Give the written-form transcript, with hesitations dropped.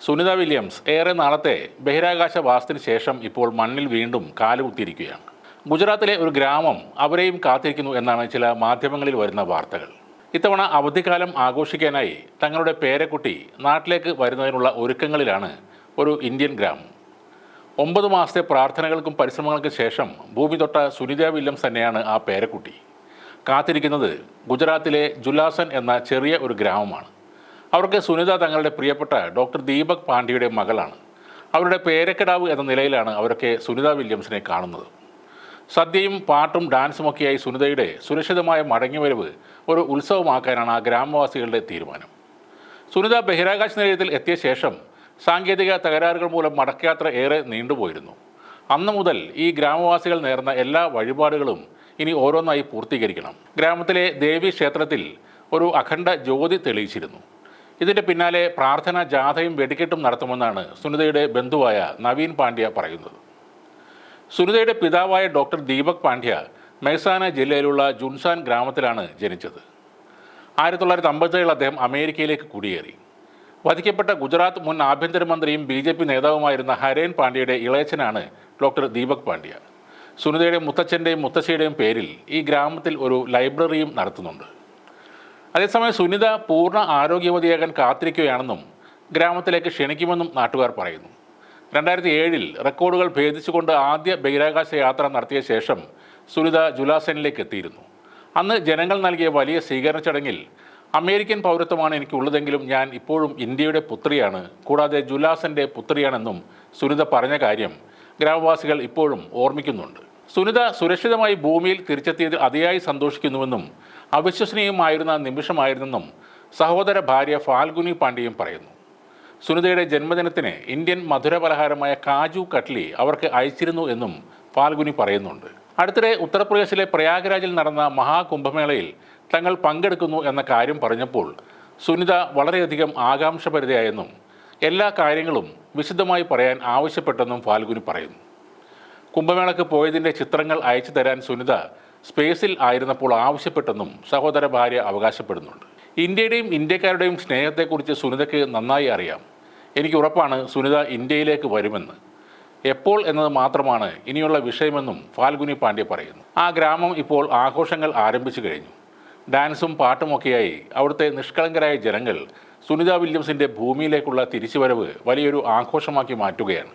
Sunitha Williams ഏറെ നാളത്തെ ബഹിരാകാശവാസത്തിന് ശേഷം ഇപ്പോൾ മണ്ണിൽ വീണ്ടും കാലുകുത്തിയിരിക്കുകയാണ്. ഗുജറാത്തിലെ ഒരു ഗ്രാമം അവരെയും കാത്തിരിക്കുന്നു എന്നാണ് ചില മാധ്യമങ്ങളിൽ വരുന്ന വാർത്തകൾ. ഇത്തവണ അവധിക്കാലം ആഘോഷിക്കാനായി തങ്ങളുടെ പേരക്കുട്ടി നാട്ടിലേക്ക് വരുന്നതിനുള്ള ഒരുക്കങ്ങളിലാണ് ഒരു ഇന്ത്യൻ ഗ്രാമം. 9 മാസത്തെ പ്രാർത്ഥനകൾക്കും പരിശ്രമങ്ങൾക്കും ശേഷം ഭൂമി തൊട്ട സുനിത വില്യംസ് തന്നെയാണ് ആ പേരക്കുട്ടി. കാത്തിരിക്കുന്നത് ഗുജറാത്തിലെ ജുലാസൻ എന്ന ചെറിയ ഒരു ഗ്രാമമാണ്. അവർക്ക് സുനിത തങ്ങളുടെ പ്രിയപ്പെട്ട ഡോക്ടർ ദീപക് പാണ്ഡ്യയുടെ മകളാണ്. അവരുടെ പേരക്കിടാവ് എന്ന നിലയിലാണ് അവരൊക്കെ സുനിത വില്യംസിനെ കാണുന്നത്. സദ്യയും പാട്ടും ഡാൻസുമൊക്കെയായി സുനിതയുടെ സുരക്ഷിതമായ മടങ്ങിവരവ് ഒരു ഉത്സവമാക്കാനാണ് ആ ഗ്രാമവാസികളുടെ തീരുമാനം. സുനിത ബഹിരാകാശ നിലയത്തിൽ എത്തിയ ശേഷം സാങ്കേതിക തകരാറുകൾ മൂലം മടക്കയാത്ര ഏറെ നീണ്ടുപോയിരുന്നു. അന്നു മുതൽ ഈ ഗ്രാമവാസികൾ നേർന്ന എല്ലാ വഴിപാടുകളും ഇനി ഓരോന്നായി പൂർത്തീകരിക്കണം. ഗ്രാമത്തിലെ ദേവീ ക്ഷേത്രത്തിൽ ഒരു അഖണ്ഡ ജ്യോതി തെളിയിച്ചിരുന്നു. ഇതിൻ്റെ പിന്നാലെ പ്രാർത്ഥന ജാഥയും വെടിക്കെട്ടും നടത്തുമെന്നാണ് സുനിതയുടെ ബന്ധുവായ നവീൻ പാണ്ഡ്യ പറയുന്നത്. സുനിതയുടെ പിതാവായ ഡോക്ടർ ദീപക് പാണ്ഡ്യ മെഹ്സാന ജില്ലയിലുള്ള ജുൻസാൻ ഗ്രാമത്തിലാണ് ജനിച്ചത്. 1957 അദ്ദേഹം അമേരിക്കയിലേക്ക് കുടിയേറി. വധിക്കപ്പെട്ട ഗുജറാത്ത് മുൻ ആഭ്യന്തരമന്ത്രിയും BJP നേതാവുമായിരുന്ന ഹരേൻ പാണ്ഡ്യയുടെ ഇളയച്ചനാണ് ഡോക്ടർ ദീപക് പാണ്ഡ്യ. സുനിതയുടെ മുത്തച്ഛൻ്റെയും മുത്തശ്ശിയുടെയും പേരിൽ ഈ ഗ്രാമത്തിൽ ഒരു ലൈബ്രറിയും നടത്തുന്നുണ്ട്. അതേസമയം സുനിത പൂർണ്ണ ആരോഗ്യവതിയാകാൻ കാത്തിരിക്കുകയാണെന്നും ഗ്രാമത്തിലേക്ക് ക്ഷണിക്കുമെന്നും നാട്ടുകാർ പറയുന്നു. 2007 റെക്കോർഡുകൾ ഭേദിച്ചുകൊണ്ട് ആദ്യ ബഹിരാകാശ യാത്ര നടത്തിയ ശേഷം സുനിത ജുലാസനിലേക്ക് എത്തിയിരുന്നു. അന്ന് ജനങ്ങൾ നൽകിയ വലിയ സ്വീകരണ ചടങ്ങിൽ അമേരിക്കൻ പൗരത്വമാണ് എനിക്കുള്ളതെങ്കിലും ഞാൻ ഇപ്പോഴും ഇന്ത്യയുടെ പുത്രിയാണ്, കൂടാതെ ജുലാസൻ്റെ പുത്രിയാണെന്നും സുനിത പറഞ്ഞ കാര്യം ഗ്രാമവാസികൾ ഇപ്പോഴും ഓർമ്മിക്കുന്നുണ്ട്. സുനിത സുരക്ഷിതമായി ഭൂമിയിൽ തിരിച്ചെത്തിയതിൽ അതിയായി സന്തോഷിക്കുന്നുവെന്നും അവിശ്വസനീയമായിരുന്ന നിമിഷമായിരുന്നെന്നും സഹോദര ഭാര്യ ഫാൽഗുനി പാണ്ഡ്യയും പറയുന്നു. സുനിതയുടെ ജന്മദിനത്തിന് ഇന്ത്യൻ മധുരപലഹാരമായ കാജു കട്ട്ലി അവർക്ക് അയച്ചിരുന്നു എന്നും ഫാൽഗുനി പറയുന്നുണ്ട്. അടുത്തിടെ ഉത്തർപ്രദേശിലെ പ്രയാഗ്രാജിൽ നടന്ന മഹാകുംഭമേളയിൽ തങ്ങൾ പങ്കെടുക്കുന്നു എന്ന കാര്യം പറഞ്ഞപ്പോൾ സുനിത വളരെയധികം ആകാംക്ഷഭരിതയായെന്നും എല്ലാ കാര്യങ്ങളും വിശദമായി പറയാൻ ആവശ്യപ്പെട്ടെന്നും ഫാൽഗുനി പറയുന്നു. കുംഭമേളയ്ക്ക് പോയതിൻ്റെ ചിത്രങ്ങൾ അയച്ചു തരാൻ സുനിത സ്പേസിൽ ആയിരുന്നപ്പോൾ ആവശ്യപ്പെട്ടെന്നും സഹോദര ഭാര്യ അവകാശപ്പെടുന്നുണ്ട്. ഇന്ത്യയുടെയും ഇന്ത്യക്കാരുടെയും സ്നേഹത്തെക്കുറിച്ച് സുനിതയ്ക്ക് നന്നായി അറിയാം. എനിക്ക് ഉറപ്പാണ് സുനിത ഇന്ത്യയിലേക്ക് വരുമെന്ന്. എപ്പോൾ എന്നത് മാത്രമാണ് ഇനിയുള്ള വിഷയമെന്നും ഫാൽഗുനി പാണ്ഡ്യ പറയുന്നു. ആ ഗ്രാമം ഇപ്പോൾ ആഘോഷങ്ങൾ ആരംഭിച്ചു കഴിഞ്ഞു. ഡാൻസും പാട്ടുമൊക്കെയായി അവിടുത്തെ നിഷ്കളങ്കരായ ജനങ്ങൾ സുനിത വില്യംസിൻ്റെ ഭൂമിയിലേക്കുള്ള തിരിച്ചുവരവ് വലിയൊരു ആഘോഷമാക്കി മാറ്റുകയാണ്.